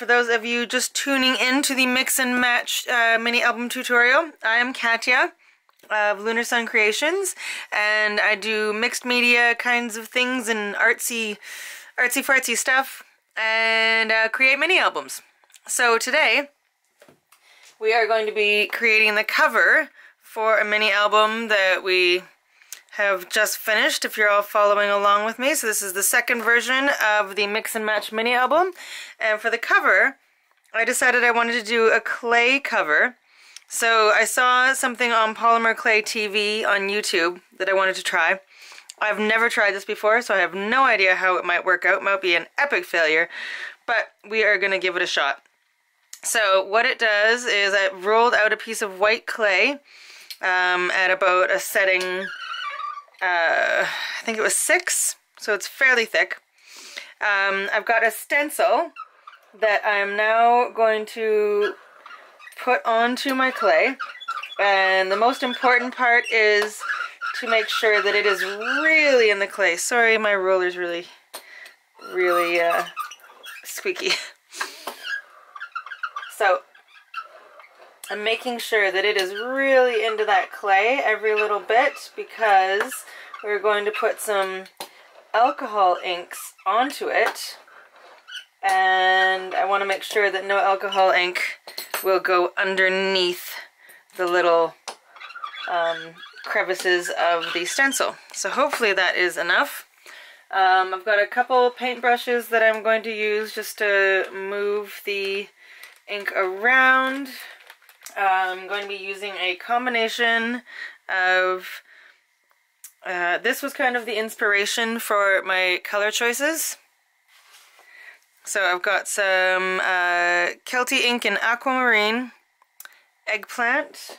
for those of you just tuning in to the mix and match mini album tutorial, I am Katya of Lunar Sun Creations, and I do mixed media kinds of things and artsy fartsy stuff, and create mini albums. So today we are going to be creating the cover for a mini album that we have just finished, if you're all following along with me. So this is the second version of the mix and match mini album, and for the cover I decided I wanted to do a clay cover. So I saw something on Polymer Clay TV on YouTube that I wanted to try. I've never tried this before, so I have no idea how it might work out. It might be an epic failure, but we are going to give it a shot. So what it does is I rolled out a piece of white clay at about a setting, I think it was 6, so it's fairly thick. I've got a stencil that I'm now going to put onto my clay, and the most important part is to make sure that it is really in the clay. Sorry, my roller's really squeaky. So I'm making sure that it is really into that clay every little bit, because we're going to put some alcohol inks onto it, and I want to make sure that no alcohol ink will go underneath the little crevices of the stencil. So hopefully that is enough. I've got a couple paint brushes that I'm going to use just to move the ink around. I'm going to be using a combination of, this was kind of the inspiration for my color choices. So I've got some Kelty ink in Aquamarine, Eggplant,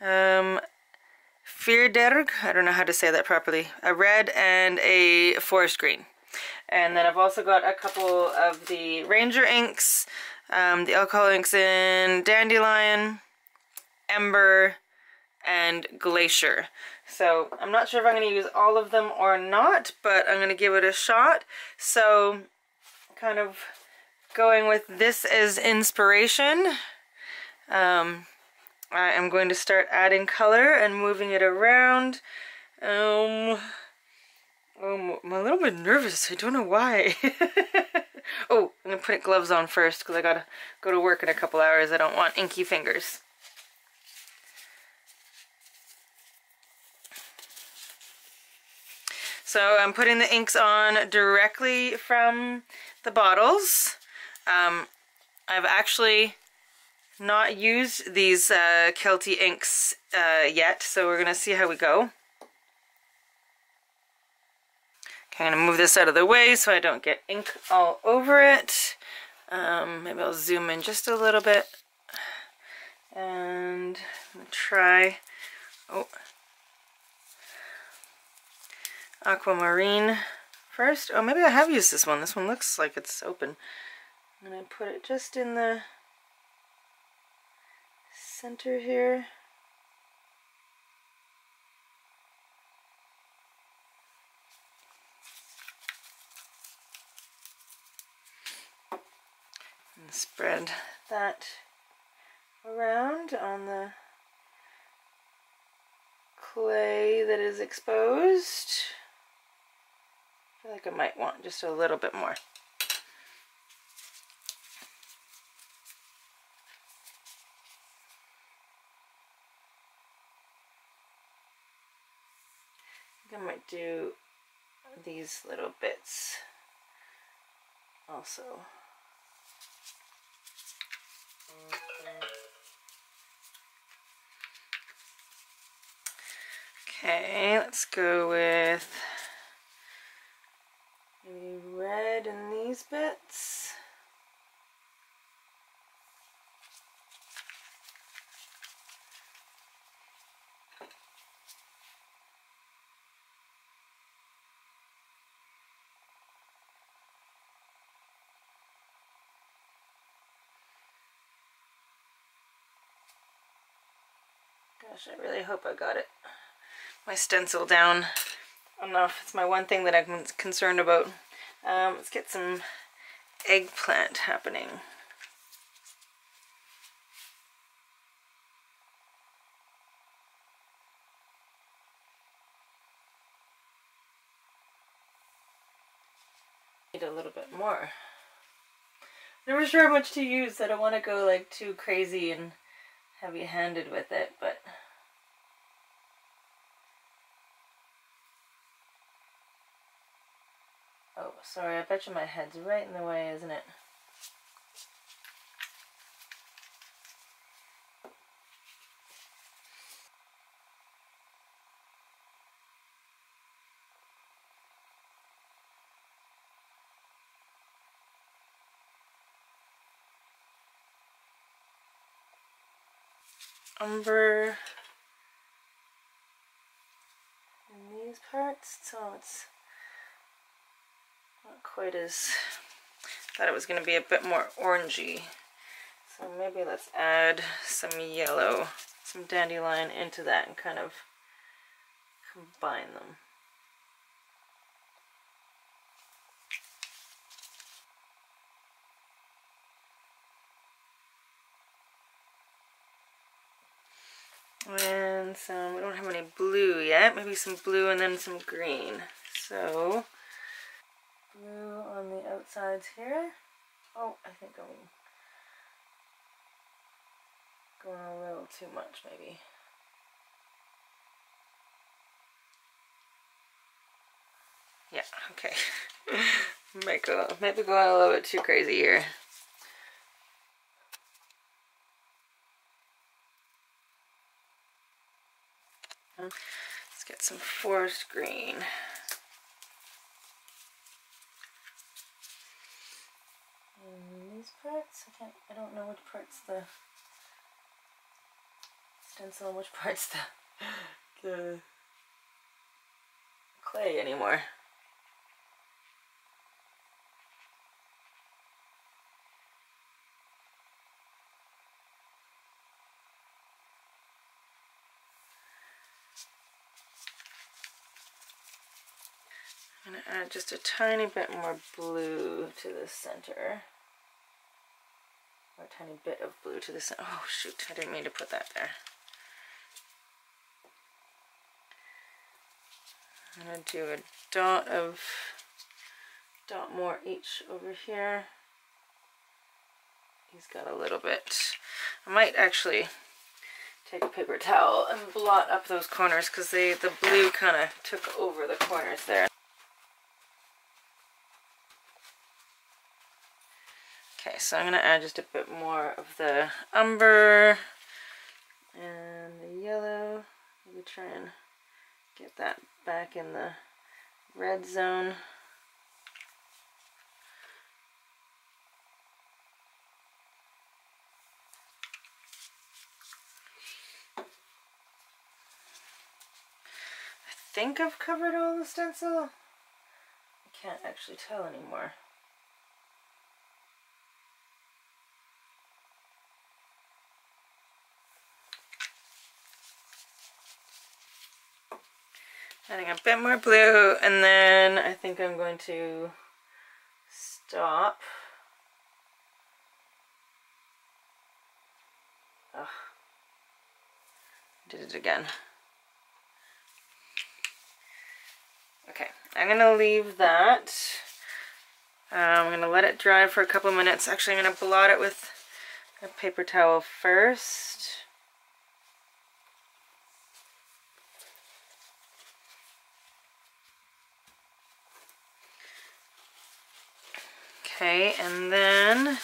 Fierderg, I don't know how to say that properly, a red, and a forest green. And then I've also got a couple of the Ranger inks, the alcohol inks in Dandelion, Ember, and Glacier. So I'm not sure if I'm going to use all of them or not, but I'm going to give it a shot. So kind of going with this as inspiration, I am going to start adding color and moving it around. I'm a little bit nervous. I don't know why. Oh, I'm going to put gloves on first because I got to go to work in a couple hours. I don't want inky fingers. So I'm putting the inks on directly from the bottles. I've actually not used these Kelty inks yet, so we're going to see how we go. Okay, I'm going to move this out of the way so I don't get ink all over it. Maybe I'll zoom in just a little bit. And I'm going to try... Aquamarine first. Oh, maybe I have used this one. This one looks like it's open. I'm going to put it just in the center here. And spread that around on the clay that is exposed. I feel like I might want just a little bit more. I think I might do these little bits also. Okay, let's go with maybe red in these bits. Gosh, I really hope I got it. My stencil down enough. It's my one thing that I'm concerned about. Let's get some eggplant happening. Need a little bit more. Never sure how much to use. I don't want to go like too crazy and heavy-handed with it, but oh, sorry, I bet you my head's right in the way, isn't it? Umber in these parts, so it's not quite as, thought it was going to be a bit more orangey. So maybe let's add some yellow, some dandelion into that and kind of combine them. And some, we don't have any blue yet, maybe some blue and then some green. So, blue on the outsides here. Oh, I think I'm going a little too much maybe. Yeah, okay. Maybe going a little bit too crazy here. Let's get some forest green. And these parts, I don't know which part's the stencil and which part's the clay anymore. I'm going to add just a tiny bit more blue to the center. Or a tiny bit of blue to the center. Oh shoot, I didn't mean to put that there. I'm going to do a dot more each over here. He's got a little bit. I might actually take a paper towel and blot up those corners because the blue kind of took over the corners there. Okay, so I'm going to add just a bit more of the umber and the yellow. Maybe try and get that back in the red zone. I think I've covered all the stencil. I can't actually tell anymore. Adding a bit more blue, and then I think I'm going to stop. Ugh. Did it again. Okay, I'm gonna leave that. I'm gonna let it dry for a couple minutes. Actually, I'm gonna blot it with a paper towel first. Okay, and then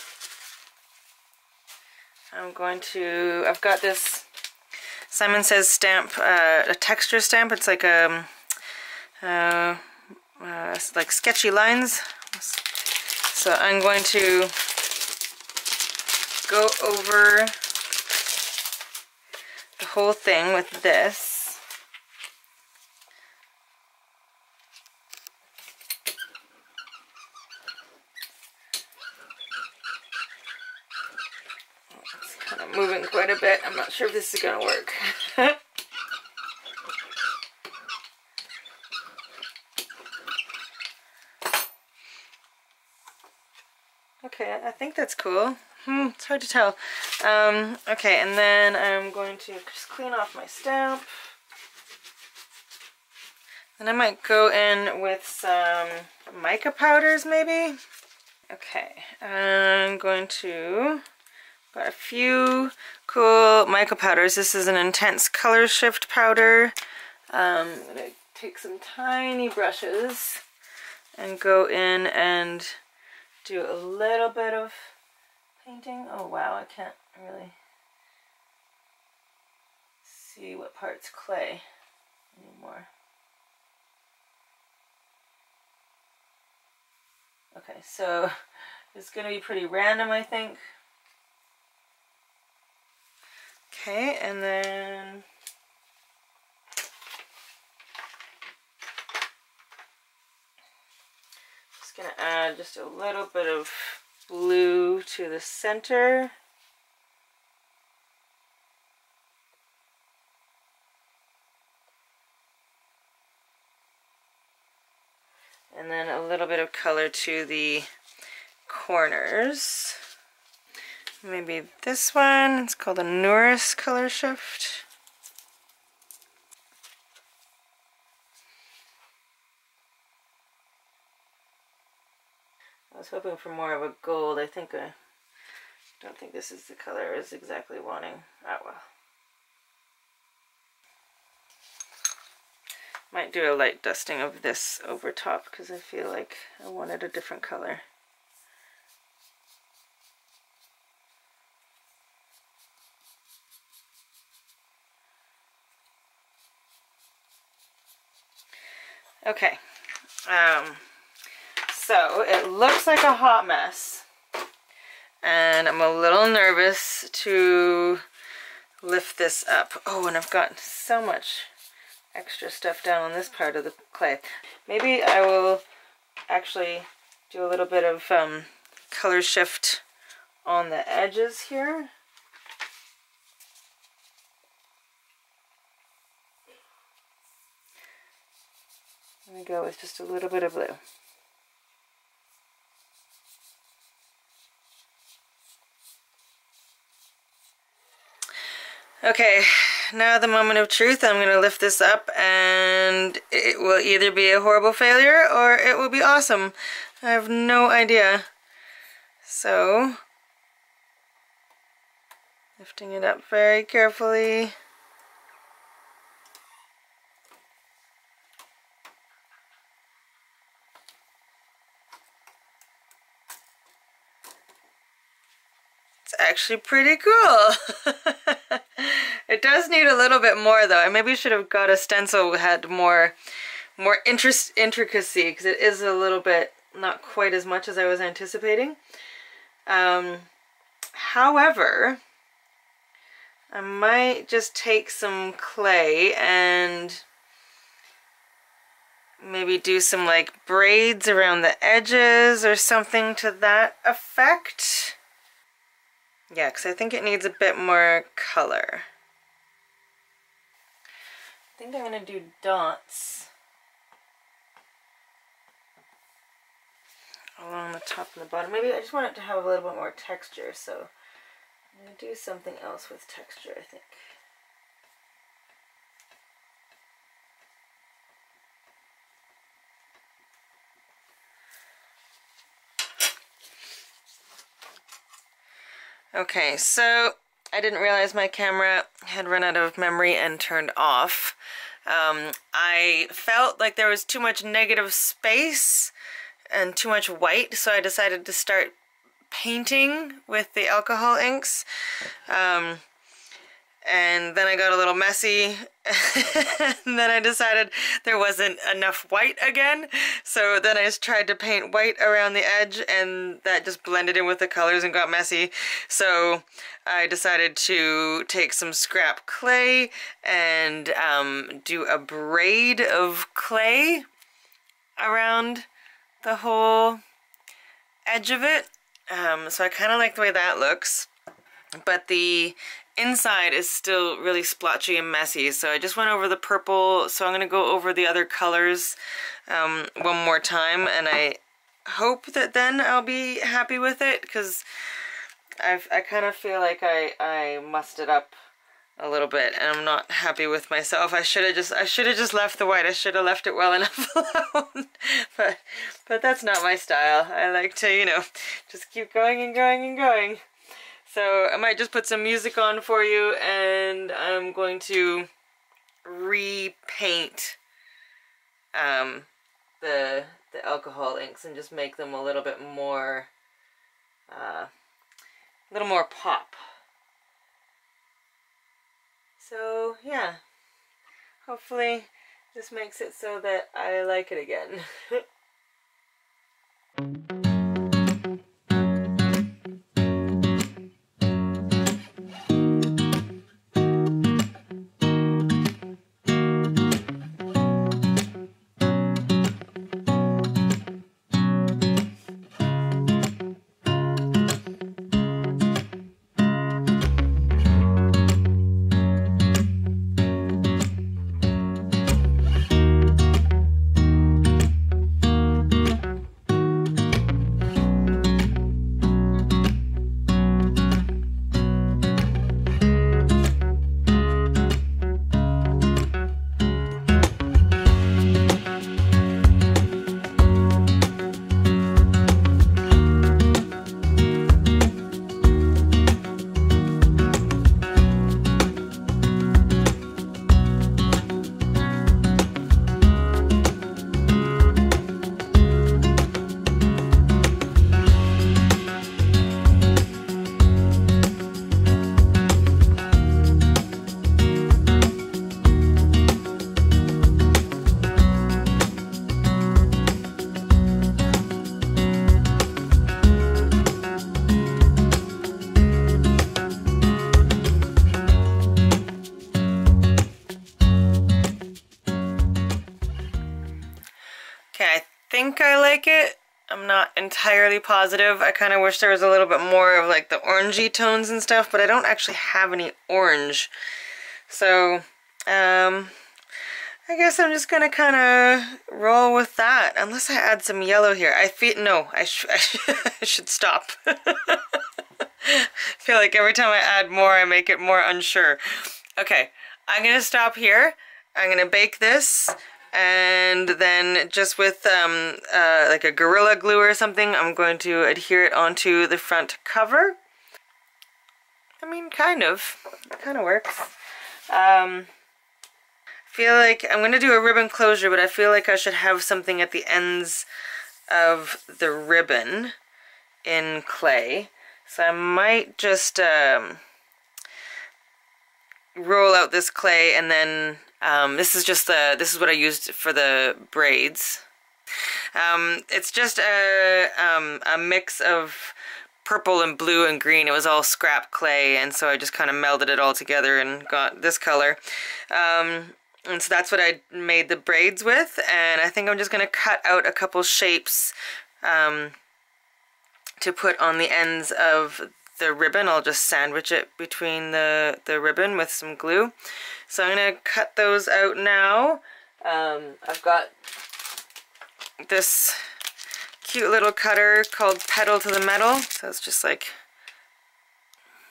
I've got this Simon Says stamp, a texture stamp. It's like like sketchy lines. So I'm going to go over the whole thing with this. Moving quite a bit. I'm not sure if this is going to work. that's cool. It's hard to tell. Okay, and then I'm going to just clean off my stamp. And I might go in with some mica powders maybe. Okay, I'm going to got a few cool mica powders. This is an intense color shift powder. I'm gonna take some tiny brushes and go in and do a little bit of painting. Oh wow, I can't really see what part's clay anymore. Okay, so it's gonna be pretty random, I think. Okay, and then just gonna add just a little bit of blue to the center. And then a little bit of color to the corners. Maybe this one, it's called a Nourish color shift. I was hoping for more of a gold. I don't think this is the color I was exactly wanting. Oh well. Might do a light dusting of this over top because I feel like I wanted a different color. Okay, so it looks like a hot mess, and I'm a little nervous to lift this up. Oh, and I've got so much extra stuff down on this part of the clay. Maybe I will actually do a little bit of color shift on the edges here. Let me go with just a little bit of blue. Okay, now the moment of truth. I'm going to lift this up and it will either be a horrible failure or it will be awesome. I have no idea. So, lifting it up very carefully. Actually pretty cool. It does need a little bit more though. I maybe should have got a stencil that had more intricacy, because it is a little bit not quite as much as I was anticipating. However, I might just take some clay and maybe do some like braids around the edges or something to that effect. Yeah, because I think it needs a bit more color. I think I'm going to do dots along the top and the bottom. Maybe I just want it to have a little bit more texture, so I'm going to do something else with texture, I think. Okay, so I didn't realize my camera had run out of memory and turned off. I felt like there was too much negative space and too much white, so I decided to start painting with the alcohol inks. And then I got a little messy, and then I decided there wasn't enough white again, so then I just tried to paint white around the edge, and that just blended in with the colors and got messy. So I decided to take some scrap clay and do a braid of clay around the whole edge of it. So I kind of like the way that looks, but the inside is still really splotchy and messy, so I just went over the purple, so I'm going to go over the other colors one more time, and I hope that then I'll be happy with it, because I kind of feel like I mussed it up a little bit, and I'm not happy with myself. I should have just left the white. I should have left it well enough alone. But that's not my style. I like to, you know, just keep going and going and going. So I might just put some music on for you, and I'm going to repaint the alcohol inks and just make them a little bit more pop. So yeah, hopefully this makes it so that I like it again. Okay, I think I like it. I'm not entirely positive. I kind of wish there was a little bit more of like the orangey tones and stuff, but I don't actually have any orange. So, I guess I'm just gonna kind of roll with that, unless I add some yellow here. I should stop. I feel like every time I add more, I make it more unsure. Okay, I'm gonna stop here. I'm gonna bake this, and then just with like a Gorilla Glue or something, I'm going to adhere it onto the front cover. I mean, kind of. It kind of works. I feel like I'm going to do a ribbon closure, but I feel like I should have something at the ends of the ribbon in clay. So I might just roll out this clay, and then this is what I used for the braids. It's just a mix of purple and blue and green. It was all scrap clay, and so I just kind of melded it all together and got this color. And so that's what I made the braids with, and I think I'm just going to cut out a couple shapes to put on the ends of the ribbon. I'll just sandwich it between the ribbon with some glue. So I'm going to cut those out now. I've got this cute little cutter called Pedal to the Metal. So it's just like,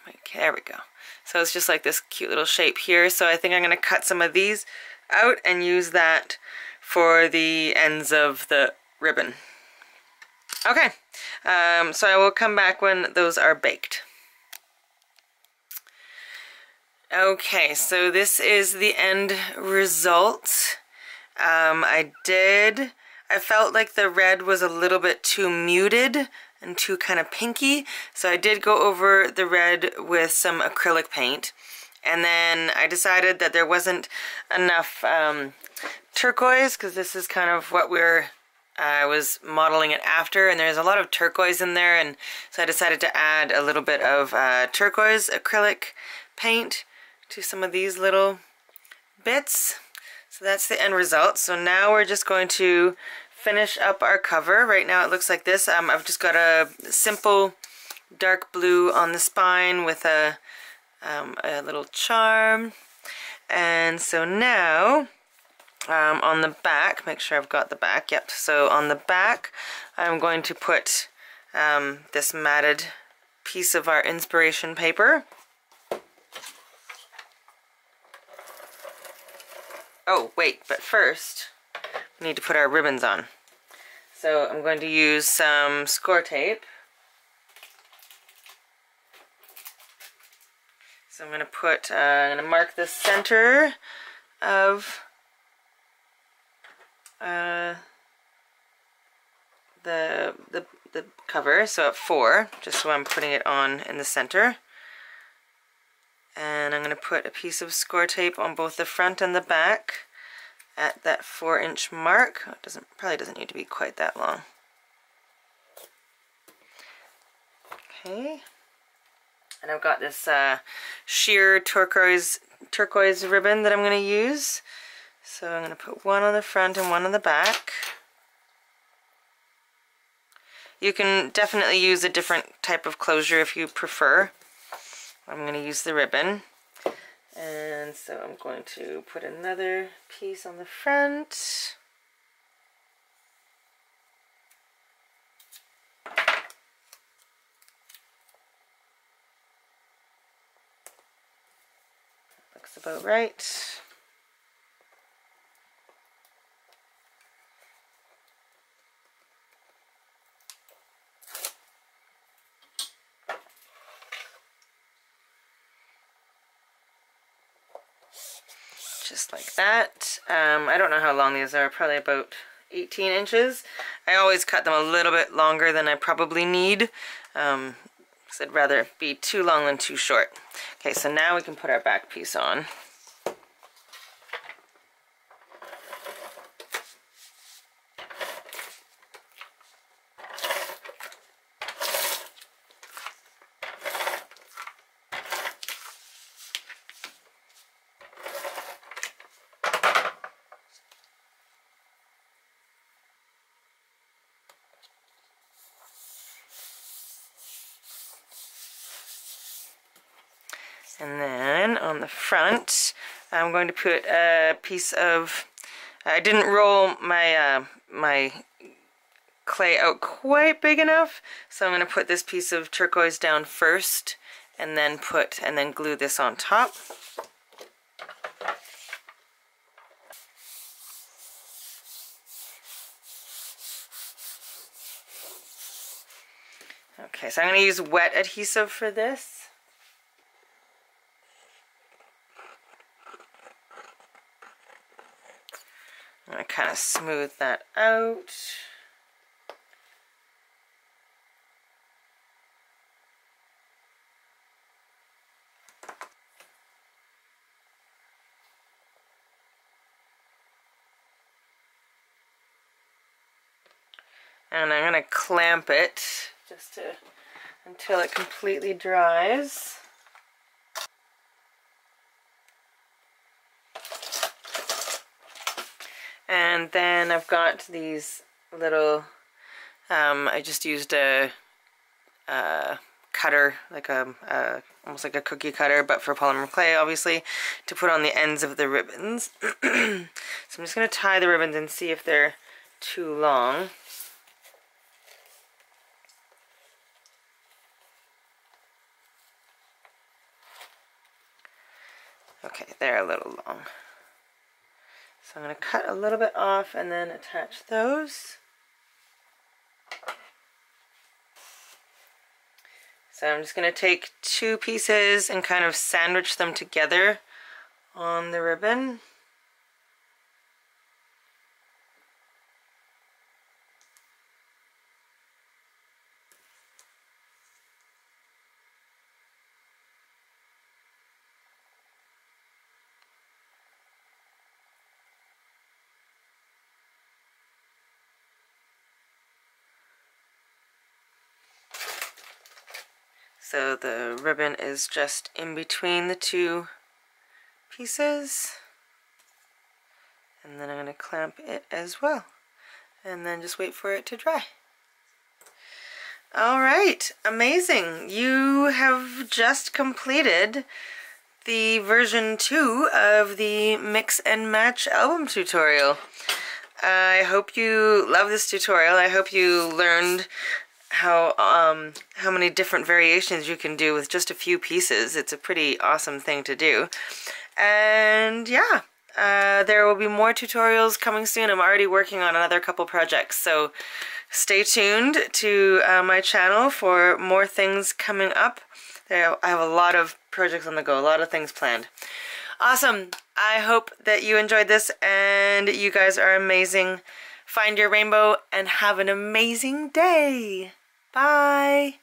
okay, there we go. So it's just like this cute little shape here. So I think I'm going to cut some of these out and use that for the ends of the ribbon. Okay, so I will come back when those are baked. Okay, so this is the end result. I felt like the red was a little bit too muted and too kind of pinky, so I did go over the red with some acrylic paint, and then I decided that there wasn't enough turquoise, because this is kind of what I was modeling it after, and there's a lot of turquoise in there, and so I decided to add a little bit of turquoise acrylic paint to some of these little bits. So that's the end result. So now we're just going to finish up our cover. Right now it looks like this. I've just got a simple dark blue on the spine with a little charm. And so now on the back, make sure I've got the back, yep, so on the back I'm going to put this matted piece of our inspiration paper. Oh wait, but first we need to put our ribbons on. So I'm going to use some score tape. So I'm going to mark the center of the cover, so at 4, just so I'm putting it on in the center. And I'm going to put a piece of score tape on both the front and the back at that 4-inch mark. It probably doesn't need to be quite that long. Okay. And I've got this sheer turquoise ribbon that I'm going to use. So I'm going to put one on the front and one on the back. You can definitely use a different type of closure if you prefer. I'm going to use the ribbon. And so I'm going to put another piece on the front. Looks about right. Just like that. I don't know how long these are, probably about 18 inches. I always cut them a little bit longer than I probably need, because I'd rather it be too long than too short. Okay, so now we can put our back piece on. And then on the front, I'm going to put a piece of, I didn't roll my my clay out quite big enough, so I'm going to put this piece of turquoise down first, and then glue this on top. Okay, so I'm going to use wet adhesive for this. I'm going to kind of smooth that out. And I'm going to clamp it just until it completely dries. And then I've got these little, I just used a cutter, like almost like a cookie cutter, but for polymer clay, obviously, to put on the ends of the ribbons. So I'm just going to tie the ribbons and see if they're too long. Okay, they're a little long. So I'm going to cut a little bit off and then attach those. So I'm just going to take 2 pieces and kind of sandwich them together on the ribbon. So the ribbon is just in between the 2 pieces, and then I'm going to clamp it as well, and then just wait for it to dry. Alright, amazing. You have just completed the version 2 of the Mix and Match album tutorial. I hope you love this tutorial. I hope you learned how many different variations you can do with just a few pieces. It's a pretty awesome thing to do. And yeah, there will be more tutorials coming soon. I'm already working on another couple projects, so stay tuned to my channel for more things coming up. I have a lot of projects on the go, a lot of things planned. Awesome. I hope that you enjoyed this and you guys are amazing. Find your rainbow and have an amazing day. Bye.